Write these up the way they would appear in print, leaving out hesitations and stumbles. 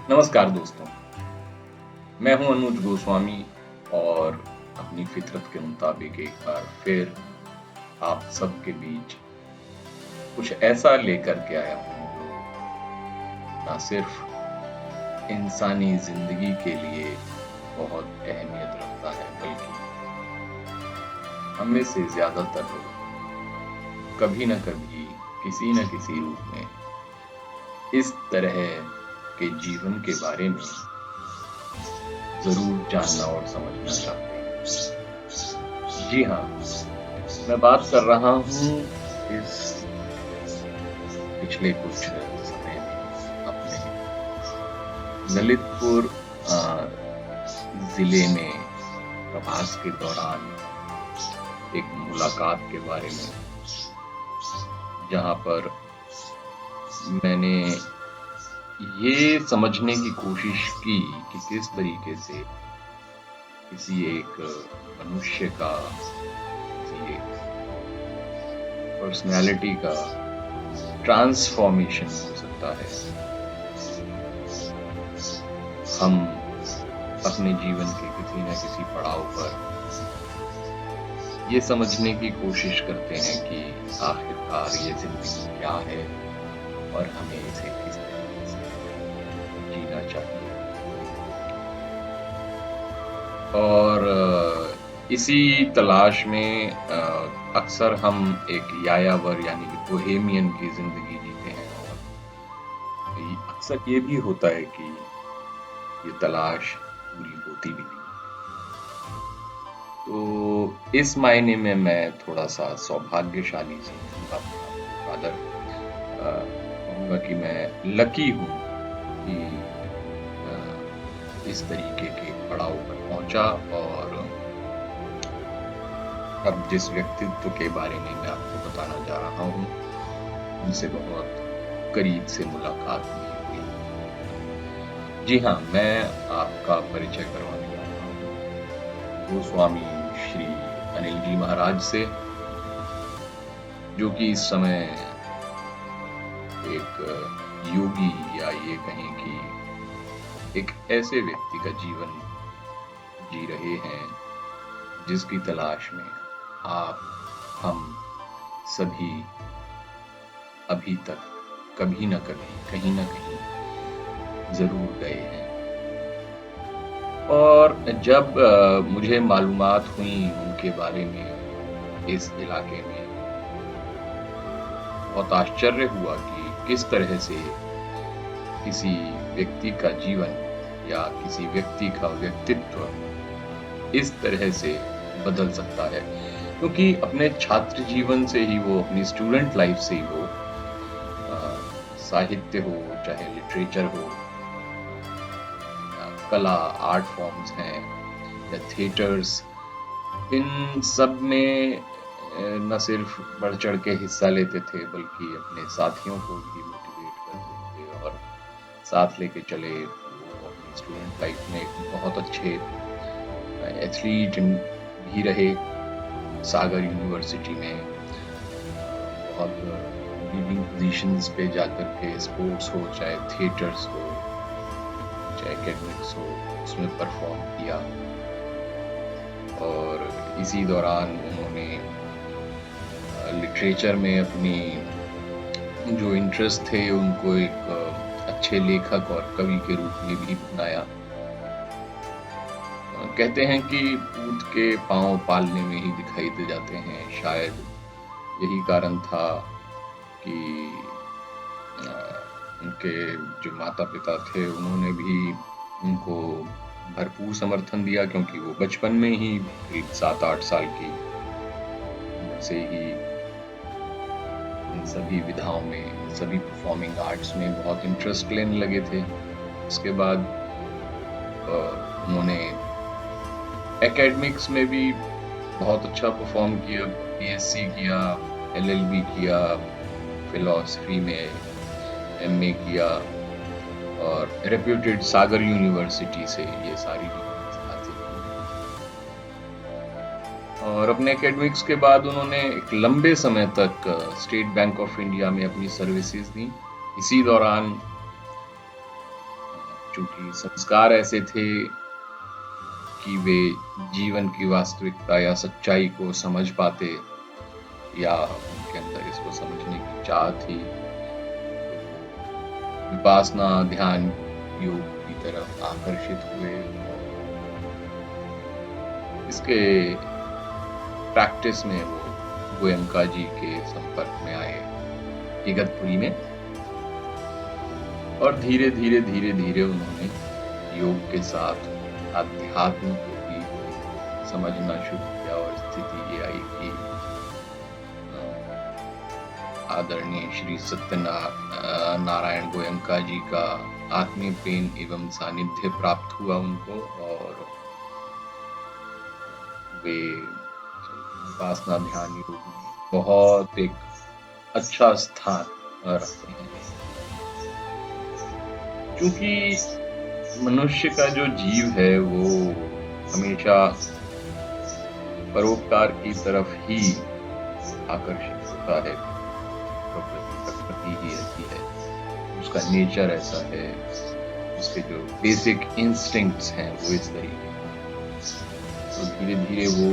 नमस्कार दोस्तों, मैं हूं अनुज गोस्वामी और अपनी फितरत के मुताबिक एक बार फिर आप सबके बीच कुछ ऐसा लेकर के आया हूं जो ना सिर्फ इंसानी जिंदगी के लिए बहुत अहमियत रखता है बल्कि हम में से ज्यादातर लोग कभी न कभी किसी न किसी रूप में इस तरह के जीवन के बारे में जरूर जानना और समझना चाहते हैं। जी हाँ, मैं बात कर रहा हूँ इस पिछले कुछ समय में अपने ललितपुर जिले में प्रवास के दौरान एक मुलाकात के बारे में, जहाँ पर मैंने ये समझने की कोशिश की कि किस तरीके से किसी एक मनुष्य का, किसी एक पर्सनैलिटी का ट्रांसफॉर्मेशन हो सकता है। हम अपने जीवन के किसी न किसी पड़ाव पर ये समझने की कोशिश करते हैं कि आखिरकार ये जिंदगी क्या है और हमें इसे किस तरीके से जीना चाहिए। और इसी तलाश में अक्सर हम एक यायावर यानी कि बोहेमियन की जिंदगी जीते हैं और अक्सर ये भी होता है कि ये तलाश पूरी होती भी नहीं। तो इस मायने में मैं थोड़ा सा सौभाग्यशाली समझूंगा, रादर कहूँगा कि मैं लकी हूँ कि इस तरीके के पड़ाव पर पहुंचा। और अब जिस व्यक्तित्व के बारे में मैं आपको बताना जा रहा हूँ, उनसे बहुत करीब से मुलाकात भी हुई। जी हाँ, मैं आपका परिचय करवाने जा रहा हूँ गोस्वामी श्री अनिल जी महाराज से, जो कि इस समय एक योगी या ये कहें कि एक ऐसे व्यक्ति का जीवन जी रहे हैं जिसकी तलाश में आप, हम सभी अभी तक कभी न कभी, कहीं न कहीं जरूर गए हैं। और जब मुझे मालूमात हुई उनके बारे में इस इलाके में, बहुत आश्चर्य हुआ कि किस तरह से किसी व्यक्ति का जीवन या किसी व्यक्ति का व्यक्तित्व इस तरह से बदल सकता है। क्योंकि अपने छात्र जीवन से ही वो, अपनी स्टूडेंट लाइफ से ही वो, साहित्य हो चाहे लिटरेचर हो, कला, आर्ट फॉर्म्स हैं या थिएटर्स, इन सब में न सिर्फ बढ़ चढ़ के हिस्सा लेते थे बल्कि अपने साथियों को भी मोटिवेट करते थे और साथ लेके चले। वो अपनी स्टूडेंट लाइफ में एक बहुत अच्छे एथलीट भी रहे। सागर यूनिवर्सिटी में बहुत लीडिंग पोजीशंस पे जाकर के, स्पोर्ट्स हो चाहे थिएटर्स हो चाहे एकेडमिक्स हो, उसमें परफॉर्म किया। और इसी दौरान उन्होंने लिटरेचर में अपनी जो इंटरेस्ट थे उनको एक अच्छे लेखक और कवि के रूप में भी बनाया। कहते हैं कि ऊंट के पांव पालने में ही दिखाई दे जाते हैं, शायद यही कारण था कि उनके जो माता पिता थे उन्होंने भी उनको भरपूर समर्थन दिया, क्योंकि वो बचपन में ही 7-8 साल की उम्र से ही इन सभी विधाओं में, सभी परफॉर्मिंग आर्ट्स में बहुत इंटरेस्ट लेने लगे थे। उसके बाद उन्होंने एकेडमिक्स में भी बहुत अच्छा परफॉर्म किया, बीएससी किया, एलएलबी किया, फिलॉसफी में एमए किया और रेप्यूटेड सागर यूनिवर्सिटी से ये सारी डिग्रीज हासिल की। और अपने एकेडमिक्स के बाद उन्होंने एक लंबे समय तक स्टेट बैंक ऑफ इंडिया में अपनी सर्विसेज दी। इसी दौरान चूंकि संस्कार ऐसे थे कि वे जीवन की वास्तविकता या सच्चाई को समझ पाते, या उनके अंदर इसको समझने की चाह थी, विपासना ध्यान योग की तरफ आकर्षित हुए। इसके प्रैक्टिस में वो गोयनका जी के संपर्क में आए इगतपुरी में, और धीरे धीरे उन्होंने योग के साथ अध्यात्म को भी समझना शुरू किया। और स्थिति ये आई कि आदरणीय श्री नारायण गोयनका जी का आत्मीय प्रेम एवं सानिध्य प्राप्त हुआ उनको, और वे विपासना ध्यान योग में बहुत एक अच्छा स्थान रखते हैं। क्योंकि मनुष्य का जो जीव है वो हमेशा परोपकार की तरफ ही आकर्षित होता है। प्रकृति ही ऐसी है, उसका नेचर ऐसा है, उसके जो बेसिक इंस्टिंक्ट्स हैं वो इस तरीके हैं। तो धीरे धीरे वो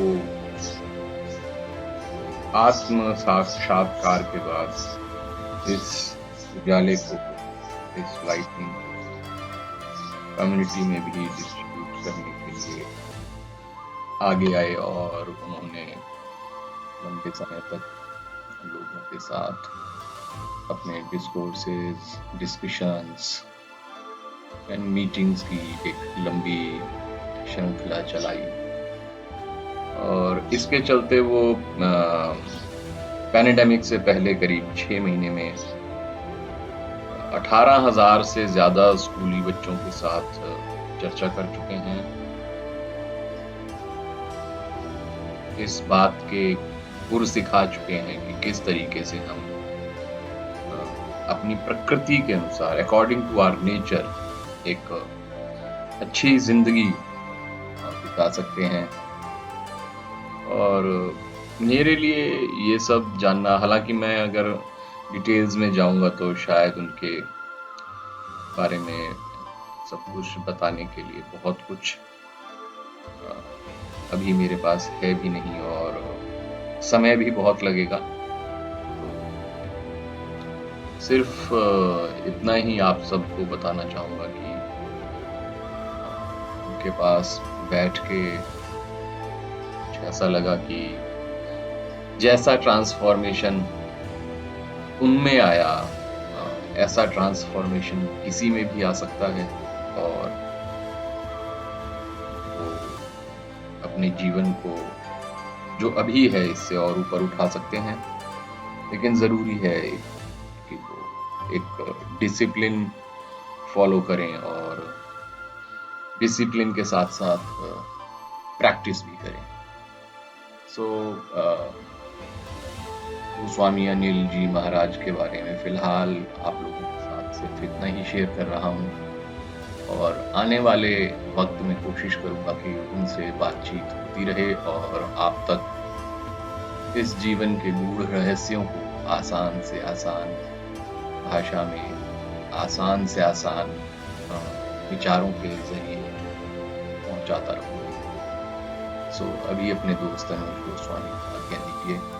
आत्म साक्षात्कार के बाद इस उजाले को, इस लाइटनिंग कम्युनिटी में भी डिस्ट्रीब्यूट करने के लिए आगे आए, और उन्होंने लंबे समय तक लोगों के साथ अपने डिस्कोर्सेस, डिस्कशंस एंड मीटिंग्स की एक लंबी श्रृंखला चलाई। और इसके चलते वो पैंडेमिक से पहले करीब 6 महीने में 18,000 से ज्यादा स्कूली बच्चों के साथ चर्चा कर चुके हैं। इस बात के गुर सिखा चुके हैं कि किस तरीके से हम अपनी प्रकृति के अनुसार, अकॉर्डिंग टू आवर नेचर, एक अच्छी जिंदगी बिता सकते हैं। और मेरे लिए ये सब जानना, हालांकि मैं अगर डिटेल्स में जाऊंगा तो शायद उनके बारे में सब कुछ बताने के लिए बहुत कुछ अभी मेरे पास है भी नहीं, और समय भी बहुत लगेगा। सिर्फ इतना ही आप सबको बताना चाहूंगा कि उनके पास बैठ के ऐसा लगा कि जैसा ट्रांसफॉर्मेशन उनमें आया, ऐसा ट्रांसफॉर्मेशन किसी में भी आ सकता है, और वो अपने जीवन को जो अभी है इससे और ऊपर उठा सकते हैं। लेकिन जरूरी है कि वो एक डिसिप्लिन फॉलो करें, और डिसिप्लिन के साथ साथ प्रैक्टिस भी करें। सो स्वामी अनिल जी महाराज के बारे में फिलहाल आप लोगों के साथ सिर्फ इतना ही शेयर कर रहा हूँ, और आने वाले वक्त में कोशिश करूंगा कि उनसे बातचीत होती रहे और आप तक इस जीवन के गूढ़ रहस्यों को आसान से आसान भाषा में, आसान से आसान विचारों के जरिए पहुंचाता रहूंगा। सो अभी अपने दोस्त अनुज गोस्वामी को आज्ञा दीजिए।